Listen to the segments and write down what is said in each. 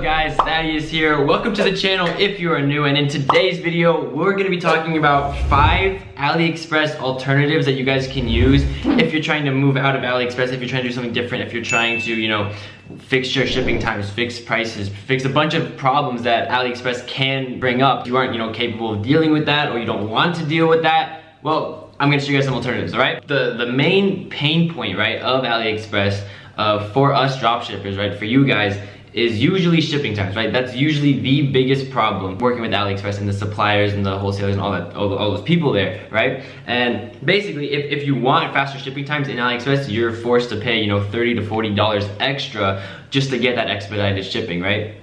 guys, Thaddeus here. Welcome to the channel if you are new, and in today's video we're going to be talking about 5 AliExpress alternatives that you guys can use if you're trying to move out of AliExpress, if you're trying to do something different, if you're trying to, fix your shipping times, fix prices, fix a bunch of problems that AliExpress can bring up. If you aren't, capable of dealing with that, or you don't want to deal with that, well, I'm gonna show you guys some alternatives, all right? The main pain point, right, of AliExpress for us dropshippers, right, for you guys, is usually shipping times, right? That's usually the biggest problem working with AliExpress and the suppliers and the wholesalers and all those people there, right? And basically, if you want faster shipping times in AliExpress, you're forced to pay, $30 to $40 extra just to get that expedited shipping, right?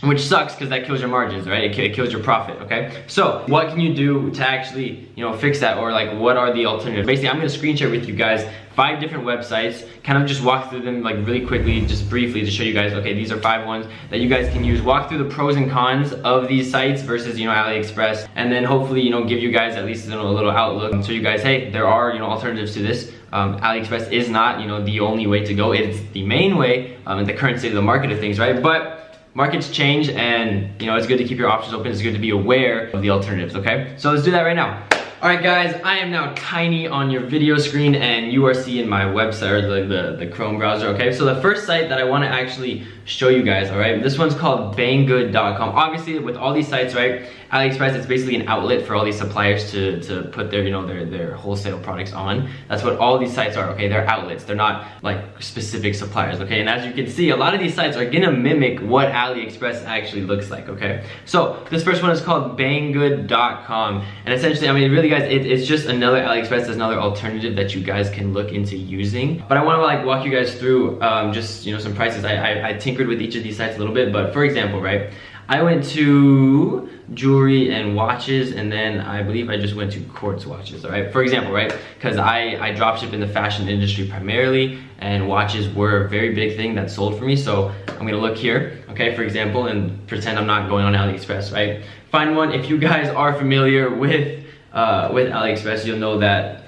Which sucks because that kills your margins, right? It kills your profit, okay? So what can you do to actually, fix that, or like what are the alternatives? Basically, I'm gonna screen share with you guys 5 different websites, kind of just walk through them like really quickly, just briefly to show you guys, okay, these are 5 ones that you guys can use. Walk through the pros and cons of these sites versus, AliExpress, and then hopefully, give you guys at least a little outlook and show you guys, hey, there are, alternatives to this. AliExpress is not, the only way to go. It's the main way in the current state of the market of things, right? But markets change, and it's good to keep your options open. It's good to be aware of the alternatives, okay? So let's do that right now. All right, guys, I am now tiny on your video screen, and you are seeing my website, or the Chrome browser, okay? So the first site that I want to actually show you guys, all right, this one's called banggood.com. Obviously, with all these sites, right, AliExpress, it's basically an outlet for all these suppliers to put their, their wholesale products on. That's what all these sites are, okay? They're outlets. They're not like specific suppliers, okay? And as you can see, a lot of these sites are gonna mimic what AliExpress actually looks like, okay? So this first one is called banggood.com, and essentially, I mean, really, guys, it's just another AliExpress. There's another alternative that you guys can look into using. But I want to like walk you guys through just some prices. I tinkered with each of these sites a little bit, but for example, right, I went to jewelry and watches, and then I believe I just went to quartz watches, all right? For example, right, because I dropship in the fashion industry primarily, and watches were a very big thing that sold for me. So I'm gonna look here, okay, for example, and pretend I'm not going on AliExpress, right? Find one. If you guys are familiar with AliExpress, you'll know that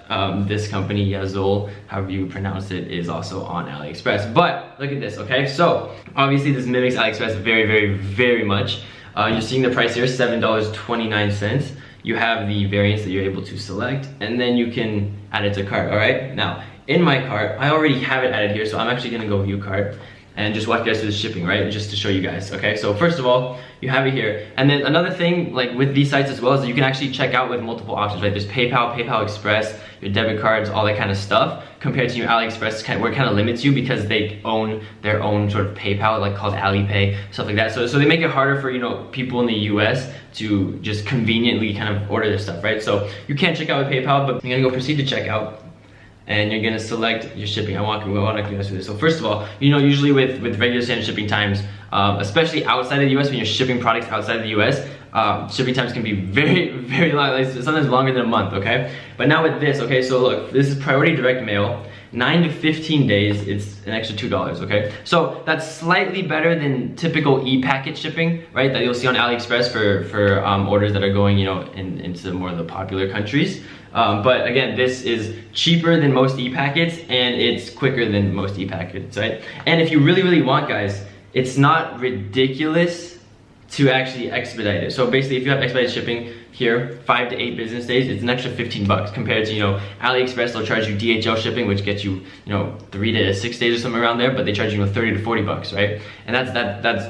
this company, Yazul, however you pronounce it, is also on AliExpress. But look at this, okay? So obviously this mimics AliExpress very, very, very much. You're seeing the price here, $7.29. You have the variants that you're able to select, and then you can add it to cart, all right? Now, in my cart, I already have it added here, so I'm actually gonna go view cart and just walk you guys through the shipping, right? Just to show you guys, okay? So first of all, you have it here. And then another thing, like with these sites as well, is that you can actually check out with multiple options, right? There's PayPal, PayPal Express, your debit cards, all that kind of stuff, compared to your AliExpress, where it kind of limits you because they own their own sort of PayPal, like called Alipay, stuff like that. So they make it harder for, people in the US to just conveniently kind of order their stuff, right? So you can't check out with PayPal, but you're gonna go proceed to checkout, and you're gonna select your shipping. I want to go through this. So first of all, usually with regular standard shipping times, especially outside of the US, when you're shipping products outside of the US, shipping times can be very, very long, like sometimes longer than a month, okay? But now with this, okay, so look, this is priority direct mail, 9 to 15 days, it's an extra $2, okay? So that's slightly better than typical e-packet shipping, right? That you'll see on AliExpress for orders that are going, into more of the popular countries. But again, this is cheaper than most e-packets, and it's quicker than most e-packets, right? And if you really, really want, guys, it's not ridiculous to actually expedite it. So basically, if you have expedited shipping here, 5 to 8 business days, it's an extra $15 compared to, AliExpress, they'll charge you DHL shipping, which gets you, 3 to 6 days or something around there, but they charge you 30 to 40 bucks, right? And that's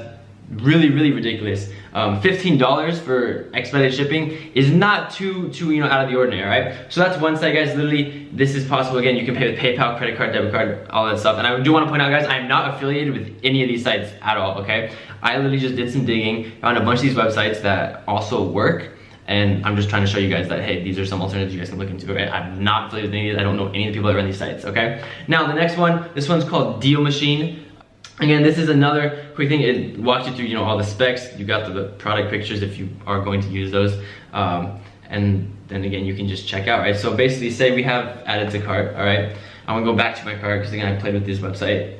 really, really ridiculous. $15 for expedited shipping is not too out of the ordinary, right? So that's one site, guys. Literally, this is possible. Again, you can pay with PayPal, credit card, debit card, all that stuff. And I do want to point out, guys, I'm not affiliated with any of these sites at all, okay? I literally just did some digging, found a bunch of these websites that also work, and I'm just trying to show you guys that, hey, these are some alternatives you guys can look into, right? I'm not affiliated with any of these. I don't know any of the people that run these sites, okay? Now, the next one, this one's called Deal Machine. Again, this is another quick thing. It walks you through, all the specs. You got the product pictures if you are going to use those. And then again, you can just check out, right? So basically, say we have added to cart, all right? I'm gonna go back to my cart because again, I played with this website.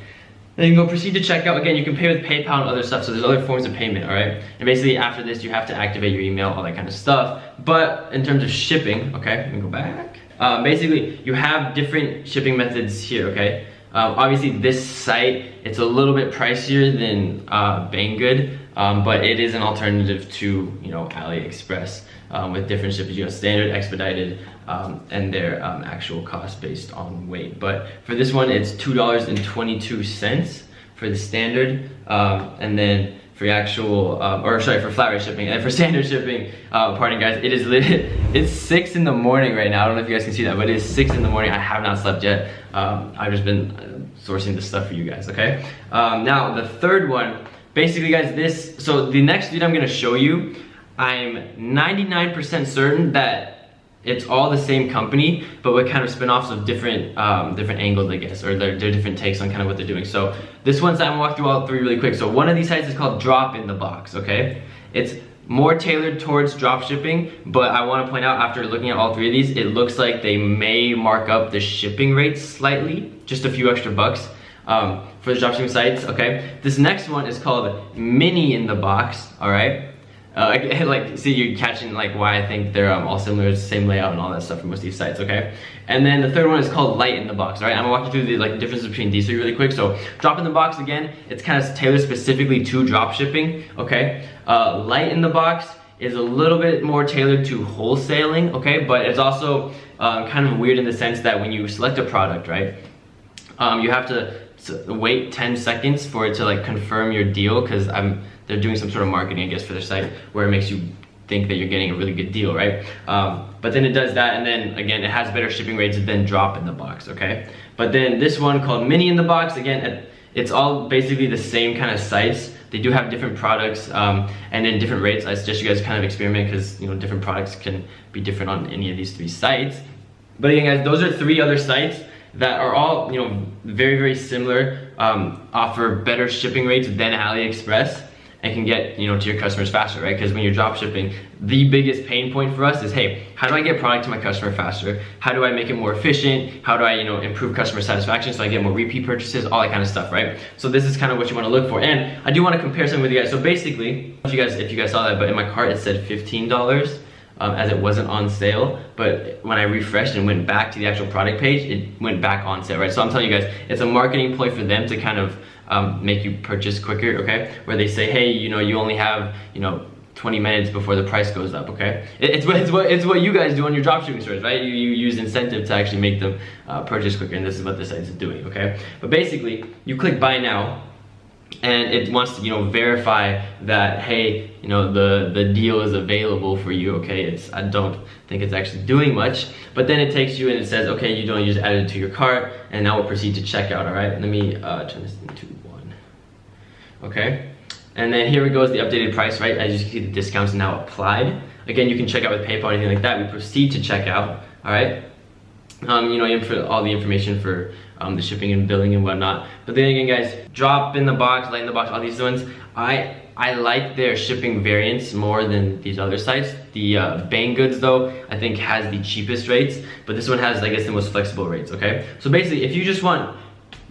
Then you can go proceed to checkout. Again, you can pay with PayPal and other stuff, so there's other forms of payment, all right? And basically, after this, you have to activate your email, all that kind of stuff. But in terms of shipping, okay, let me go back. Basically, you have different shipping methods here, okay? Obviously, this site, it's a little bit pricier than Banggood. but it is an alternative to, you know, AliExpress with different shipping. You have standard, expedited, and their actual cost based on weight. But for this one, it's $2.22 for the standard, and then for the actual, for flat rate shipping, and for standard shipping, pardon guys, it is it's 6 in the morning right now. I don't know if you guys can see that, but it is 6 in the morning. I have not slept yet. I've just been sourcing this stuff for you guys, okay? Now, the third one, basically guys, so the next dude I'm gonna show you, I'm 99% certain that it's all the same company, but with kind of spin-offs of different angles, I guess, or their different takes on kind of what they're doing. So this one's, I'm gonna walk through all three really quick. So one of these sites is called Drop in the Box, okay? It's more tailored towards drop shipping, but I want to point out, after looking at all three of these, it looks like they may mark up the shipping rates slightly, just a few extra bucks for the dropshipping sites, okay? This next one is called Mini in the Box, all right? Like, see, you're catching like why I think they're all similar, same layout and all that stuff for most of these sites, okay? And then the third one is called Light in the Box, all right? I'm gonna walk you through the differences between these three really quick. So Drop in the Box, again, it's kind of tailored specifically to drop shipping, okay? Light in the Box is a little bit more tailored to wholesaling, okay? But it's also kind of weird in the sense that when you select a product, right? You have to wait 10 seconds for it to like confirm your deal, because they're doing some sort of marketing, I guess, for their site where it makes you think that you're getting a really good deal, right? But then it does that, and then again, it has better shipping rates than Drop in the Box, okay? But then this one called Mini in the Box, again, it's all basically the same kind of sites. They do have different products and then different rates. I suggest you guys kind of experiment, because, you know, different products can be different on any of these three sites. But again, guys, those are three other sites that are all, you know, very, very similar, offer better shipping rates than AliExpress, and can get, you know, to your customers faster, right? Because when you're drop shipping, the biggest pain point for us is, hey, how do I get product to my customer faster? How do I make it more efficient? How do I, you know, improve customer satisfaction so I get more repeat purchases, all that kind of stuff, right? So this is kind of what you want to look for. And I do want to compare something with you guys. So basically, if you guys saw that, but in my cart it said $15 as it wasn't on sale. But when I refreshed and went back to the actual product page, it went back on sale, right? So I'm telling you guys, it's a marketing ploy for them to kind of make you purchase quicker, okay? Where they say, hey, you know, you only have, you know, 20 minutes before the price goes up, okay? It's what you guys do on your dropshipping stores, right? You use incentive to actually make them purchase quicker, and this is what this site is doing, okay? But basically, you click buy now, and it wants to, you know, verify that, hey, you know, the deal is available for you, okay? I don't think it's actually doing much, but then it takes you and it says, okay, you don't just add it to your cart, and now we'll proceed to checkout, all right? Let me turn this into 1, okay? And then here we go, is the updated price, right? As you can see, the discounts now applied. Again, you can check out with PayPal or anything like that. We proceed to checkout, all right? You know, for all the information for the shipping and billing and whatnot. But then again, guys, Drop in the Box, Light in the Box, all these ones, I like their shipping variants more than these other sites. The Banggood, though, I think has the cheapest rates, but this one has, I guess, the most flexible rates, okay? So basically, if you just want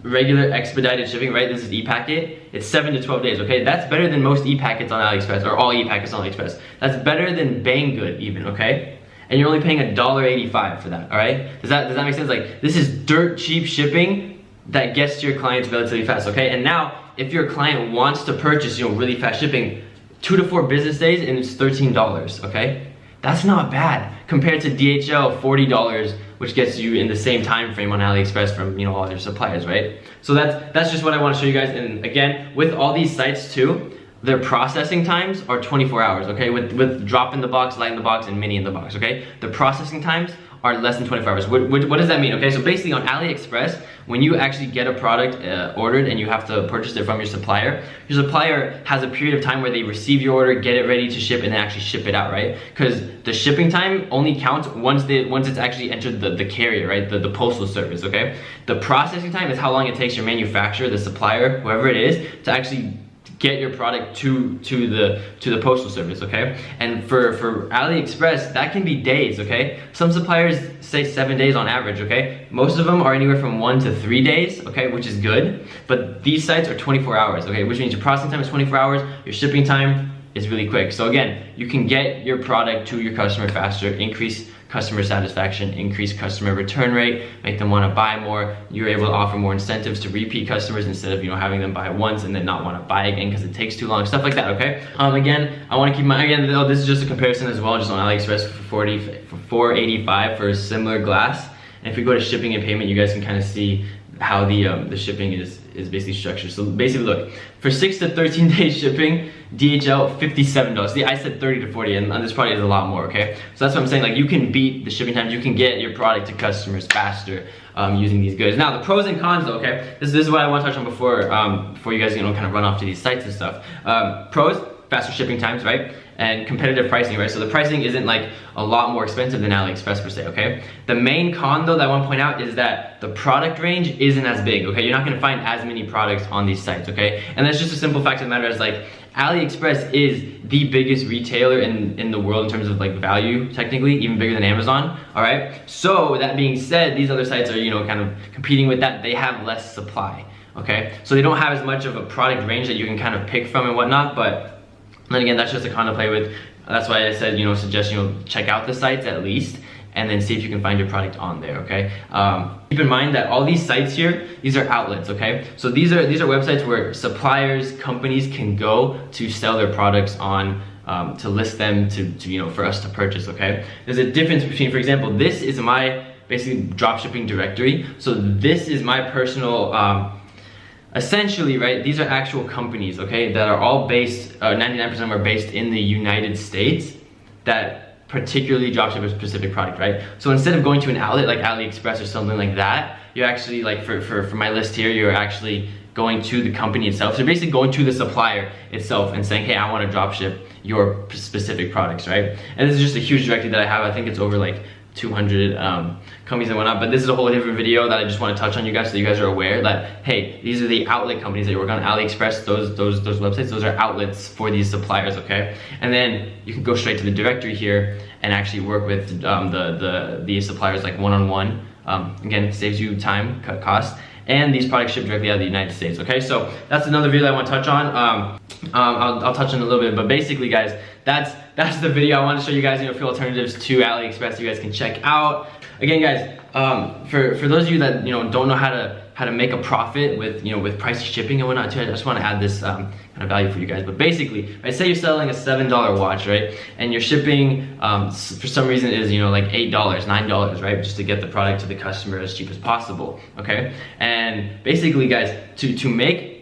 regular expedited shipping, right? This is e-packet. It's 7 to 12 days, okay? That's better than most e-packets on AliExpress, or all e-packets on AliExpress. That's better than Banggood even, okay? And you're only paying $1.85 for that, all right? Does that make sense? Like, this is dirt cheap shipping that gets to your clients relatively fast, okay? And now, if your client wants to purchase, you know, really fast shipping, 2 to 4 business days, and it's $13, okay? That's not bad compared to DHL, $40, which gets you in the same time frame on AliExpress from, you know, all your suppliers, right? So that's just what I want to show you guys. And again, with all these sites too, their processing times are 24 hours, okay? With Drop in the Box, Light in the Box, and Mini in the Box, okay? The processing times are less than 24 hours. What does that mean, okay? So basically on AliExpress, when you actually get a product ordered and you have to purchase it from your supplier has a period of time where they receive your order, get it ready to ship, and then actually ship it out, right? Because the shipping time only counts once it's actually entered the carrier, right? The postal service, okay? The processing time is how long it takes your manufacturer, the supplier, whoever it is, to actually get your product to the postal service, okay? And for AliExpress, that can be days, okay? Some suppliers say 7 days on average, okay? Most of them are anywhere from 1 to 3 days, okay, which is good. But these sites are 24 hours, okay? Which means your processing time is 24 hours, your shipping time is really quick. So again, you can get your product to your customer faster, increase customer satisfaction, increase customer return rate, make them want to buy more. You're able to offer more incentives to repeat customers instead of, you know, having them buy once and then not want to buy again because it takes too long, stuff like that, okay? Again, I want to keep my, again, this is just a comparison as well, just on AliExpress for $485 for a similar glass. And if we go to shipping and payment, you guys can kind of see how the shipping is basically structured. So basically, look, for 6 to 13 days shipping, DHL $57. See, I said 30 to 40, and this product is a lot more, okay? So that's what I'm saying, like, you can beat the shipping times, you can get your product to customers faster using these goods. Now, the pros and cons, though, okay? This is what I want to touch on before you guys, you know, kind of run off to these sites and stuff. Pros, faster shipping times, right? And competitive pricing, right? So the pricing isn't like a lot more expensive than AliExpress per se, okay? The main con though that I want to point out is that the product range isn't as big, okay? You're not gonna find as many products on these sites, okay? And that's just a simple fact of the matter is like, AliExpress is the biggest retailer in the world in terms of like value, technically, even bigger than Amazon, all right? So that being said, these other sites are, you know, kind of competing with that. They have less supply, okay? So they don't have as much of a product range that you can kind of pick from and whatnot, but then again, that's just a con to play with. That's why I said, you know, suggest, you know, check out the sites at least, and then see if you can find your product on there, okay? Keep in mind that all these sites here, these are outlets, okay? So these are websites where suppliers, companies can go to sell their products on, to list them to you know, for us to purchase, okay? There's a difference between, for example, this is my basically dropshipping directory. So this is my personal, essentially, right, these are actual companies, okay, that are all based, 99% of them are based in the United States that particularly dropship a specific product, right? So instead of going to an outlet like AliExpress or something like that, you're actually, like for my list here, you're actually going to the company itself. So you're basically going to the supplier itself and saying, hey, I want to dropship your specific products, right? And this is just a huge directory that I have. I think it's over like 200 companies and whatnot, but this is a whole different video that I just want to touch on you guys so you guys are aware that, hey, these are the outlet companies that you work on. AliExpress, those websites, those are outlets for these suppliers, okay? And then you can go straight to the directory here and actually work with the suppliers like one-on-one. Again, saves you time, cut costs, and these products ship directly out of the United States, okay? So that's another video I want to touch on. I'll touch on a little bit, but basically, guys, that's the video. I want to show you guys, you know, a few alternatives to AliExpress you guys can check out. Again, guys, for those of you that, you know, don't know how to make a profit with, you know, with price shipping and whatnot too, I just want to add this kind of value for you guys. But basically, right, say you're selling a $7 watch, right, and your shipping for some reason is, you know, like $8, $9, right, just to get the product to the customer as cheap as possible, okay? And basically, guys, to make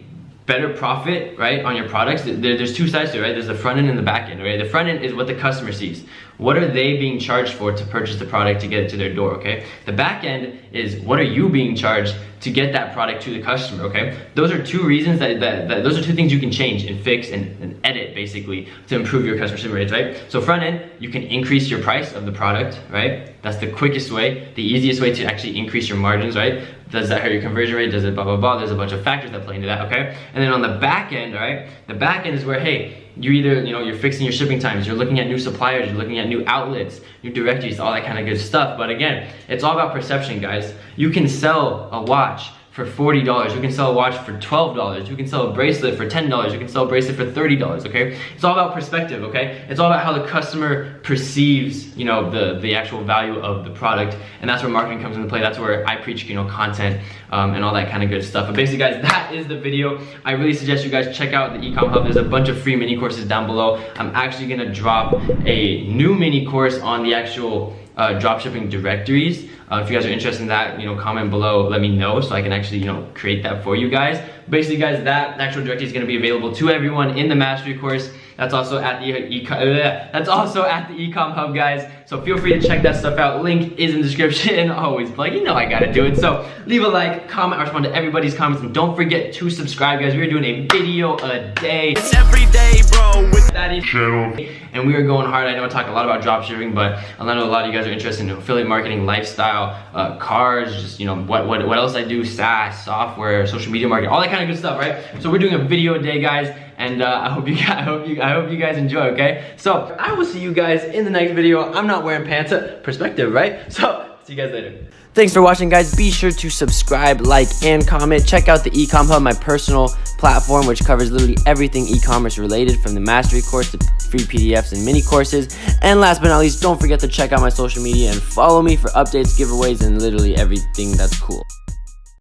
better profit, right, on your products, there's two sides to it, right? There's the front end and the back end, right? The front end is what the customer sees. What are they being charged for to purchase the product to get it to their door, okay? The back end is what are you being charged to get that product to the customer, okay? Those are two reasons those are two things you can change and fix and edit basically to improve your customer service rates, right? So front end, you can increase your price of the product, right? That's the quickest way, the easiest way to actually increase your margins, right? Does that hurt your conversion rate? Does it blah, blah, blah? There's a bunch of factors that play into that, okay? And then on the back end, right? The back end is where, hey, you either, you know, you're fixing your shipping times, you're looking at new suppliers, you're looking at new outlets, new directories, all that kind of good stuff. But again, it's all about perception, guys. You can sell a watch for $40, you can sell a watch for $12, you can sell a bracelet for $10, you can sell a bracelet for $30, okay? It's all about perspective, okay? It's all about how the customer perceives, you know, the actual value of the product, and that's where marketing comes into play. That's where I preach, you know, content and all that kind of good stuff. But basically, guys, that is the video. I really suggest you guys check out the Ecom Hub. There's a bunch of free mini courses down below. I'm actually gonna drop a new mini course on the actual dropshipping directories. If you guys are interested in that, you know, comment below, let me know so I can actually, you know, create that for you guys. Basically, guys, that actual directory is going to be available to everyone in the mastery course. That's also at the Ecom Hub, guys. So feel free to check that stuff out. Link is in the description. Always plug, you know I gotta do it. So leave a like, comment, I respond to everybody's comments, and don't forget to subscribe, guys. We're doing a video a day. It's every day, bro. With that channel, and we are going hard. I know I talk a lot about dropshipping, but I know a lot of you guys are interested in affiliate marketing, lifestyle, cars, just, you know, what else I do, SaaS, software, social media marketing, all that kind of good stuff, right? So we're doing a video a day, guys. And I hope you guys enjoy, okay? So I will see you guys in the next video. I'm not wearing pants. Perspective, right? So See you guys later. Thanks for watching, guys. Be sure to subscribe, like, and comment. Check out the Ecom Hub, my personal platform, which covers literally everything e-commerce related, from the mastery course to free PDFs and mini courses. And last but not least, don't forget to check out my social media and follow me for updates, giveaways, and literally everything that's cool.